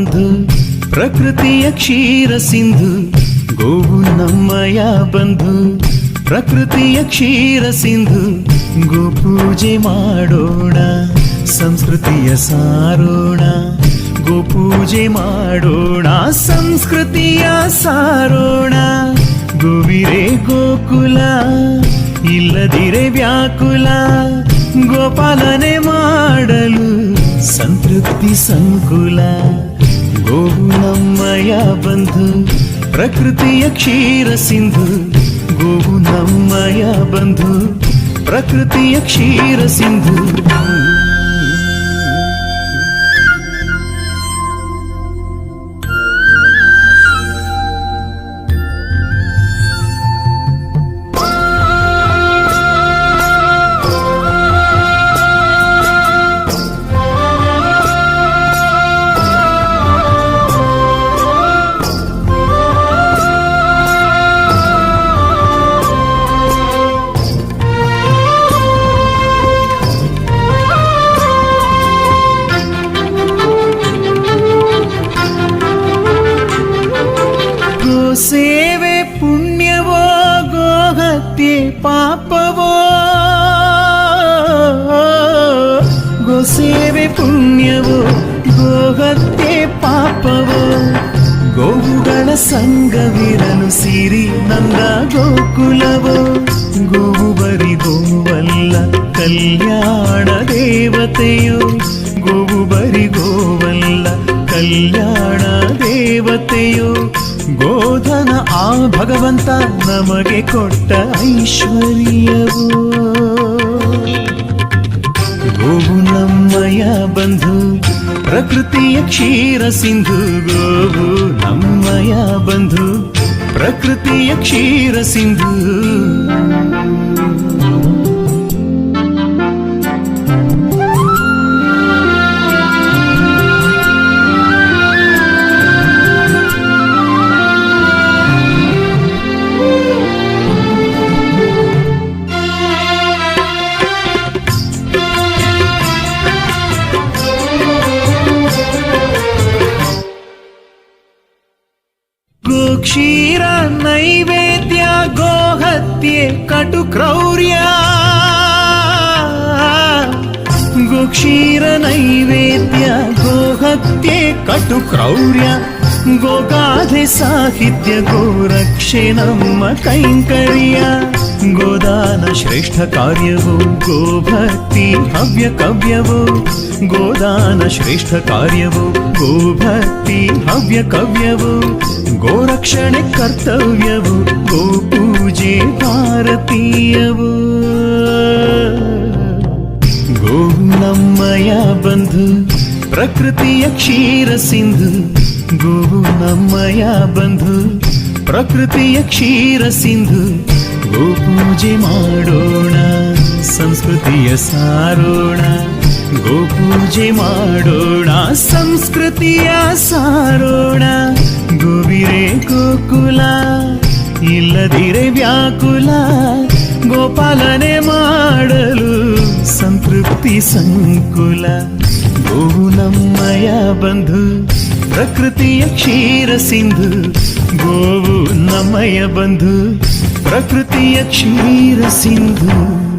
ಬಂಧು ಪ್ರಕೃತಿಯ ಕ್ಷೀರ ಸಿಂಧು. ಗೋವು ನಮ್ಮಯ ಬಂಧು ಪ್ರಕೃತಿಯ ಕ್ಷೀರ ಸಿಂಧು. ಗೋಪೂಜೆ ಮಾಡೋಣ ಸಂಸ್ಕೃತಿಯ ಸಾರೋಣ. ಗೋಪೂಜೆ ಮಾಡೋಣ ಸಂಸ್ಕೃತಿಯ ಸಾರೋಣ. ಗೋವಿರೆ ಗೋಕುಲ ಇಲ್ಲದಿರೆ ವ್ಯಾಕುಲ. ಗೋಪಾಲನೆ ಮಾಡಲು ಸಂತೃಪ್ತಿ ಸಂಕುಲ. ಗೋವು ನಮ್ಮಯ ಬಂಧು ಪ್ರಕೃತಿಯ ಕ್ಷೀರ ಸಿಂಧು. ಗೋವು ನಮ್ಮಯ ಬಂಧು ಪ್ರಕೃತಿಯ ಕ್ಷೀರ ಸಿಂಧು. ಸೇವೆ ಪುಣ್ಯವೋ ಗೋಹತ್ಯೆ ಪಾಪವೋ. ಗೋಸೇವೆ ಪುಣ್ಯವೋ ಗೋಹತ್ಯೆ ಪಾಪವೋ. ಗೋವುಗಳ ಸಂಘವಿರಲು ಸಿರಿ ನಂದ ಗೋಕುಲವೋ. ಗೋವು ಬರಿ ಗೋವಲ್ಲ ಕಲ್ಯಾಣ ದೇವತೆಯೋ. ಗೋವು ಬರಿ ಗೋವಲ್ಲ ಕಲ್ಯಾಣ ದೇವತೆಯೋ. ಗೋಧನ ಆ ಭಗವಂತ ನಮಗೆ ಕೊಟ್ಟ ಐಶ್ವರ್ಯವೋ. ಗೋವು ನಮ್ಮಯ ಬಂಧು ಪ್ರಕೃತಿಯ ಕ್ಷೀರ ಸಿಂಧು. ಗೋವು ನಮ್ಮಯ ಬಂಧು ಪ್ರಕೃತಿಯ ಕ್ಷೀರ ಸಿಂಧು. ಕ್ಷೀರ ನೈವೇದ್ಯ ಗೋಹತ್ಯೆ ಕಟು ಕ್ರೌರ್ಯ. ಗೋಕ್ಷೀರ ನೈವೇದ್ಯ ಗೋಹತ್ಯೆ ಕಟು ಕ್ರೌರ್ಯ. ಗೋಗಾಧೆ ಸಾಹಿತ್ಯ ಗೋರಕ್ಷೆ ನಮ್ಮ ಕೈಂಕರ್ಯ. ಗೋದಾನ ಶ್ರೇಷ್ಠ ಕಾರ್ಯವೋ ಗೋಭಕ್ತಿ ಹವ್ಯ ಕವ್ಯವೋ. ಗೋದಾನ ಶ್ರೇಷ್ಠ ಕಾರ್ಯವೋ ಗೋಭಕ್ತಿ ಹವ್ಯ ಕವ್ಯವೋ. ಗೋರಕ್ಷಣೆ ಕರ್ತವ್ಯವೋ ಗೋಪೂಜೆ ಭಾರತೀಯವೋ. ಗೋವು ನಮ್ಮಯ ಬಂಧು ಪ್ರಕೃತಿಯ ಕ್ಷೀರ ಸಿಂಧು. ಗೋವು ನಮ್ಮಯ ಬಂಧು ಪ್ರಕೃತಿಯ ಕ್ಷೀರ ಸಿಂಧು. ಗೋಪೂಜೆ ಮಾಡೋಣ ಸಂಸ್ಕೃತಿಯ ಸಾರೋಣ. ಗೋಪೂಜೆ ಮಾಡೋಣ ಸಂಸ್ಕೃತಿಯ ಸಾರೋಣ. ಗೋವಿರೆ ಗೋಕುಲ ಇಲ್ಲದಿರೆ ವ್ಯಾಕುಲ. ಗೋಪಾಲನೆ ಮಾಡಲು ಸಂತೃಪ್ತಿ ಸಂಕುಲ. ಗೋವು ನಮ್ಮಯ ಬಂಧು ಪ್ರಕೃತಿಯ ಕ್ಷೀರ ಸಿಂಧು. ಗೋವು ನಮ್ಮಯ ಬಂಧು ಪ್ರಕೃತಿಯ ಕ್ಷೀರ ಸಿಂಧು.